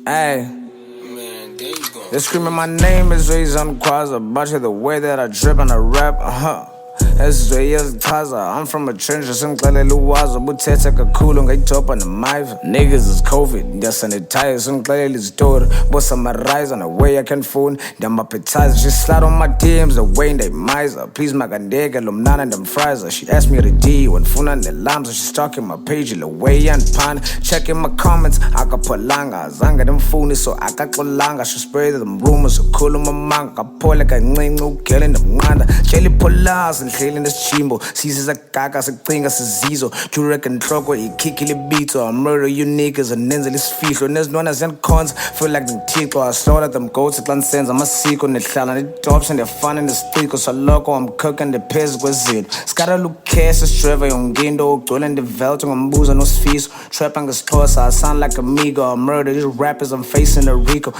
Ayy. Man, Dave's going They're screaming my name is raised on the cross. About you the way that I drip and I rap, Taza. I'm from a trench, ngixelela uwazo buthethe kakhulu ngayidobha nemaiva. Niggas is COVID, ndiyasanitize, ngixelela izitori. Boss I'm a rise on the way I can phone. Ndiyamappetizer, she slide on my DMs the way they miser. Please makandeke lo mnana ndamfrizer. She asked me to D when funa nelams, she's stalking my page the way and pan. Checking my comments, akapholanga. Zanga ndimfuni so akaxolanga. She spread them rumors, ukhuluma manga. Kaphole kancinci ugele ndamnqanda. Jelly polazi ngihleli nesijimbo. Size sakaka sicinga sizizo. Jurek nhloko ikhikile beats. I murder you niggas and nenzela isifihlo. Nezintwana ziyancons, feel like ngithixo. I slaughter them goats at lansenza amasiko. Nihlala nidobs and they're nesiciko. So loco I'm cooking the pez kwezinto. Skara lukhesa streva yongindo. Ugcwele ndivelt ngombuzo nosifiso. Trap ngesixhosa I sound like amigo. I murder these rappers I'm facing a Rico.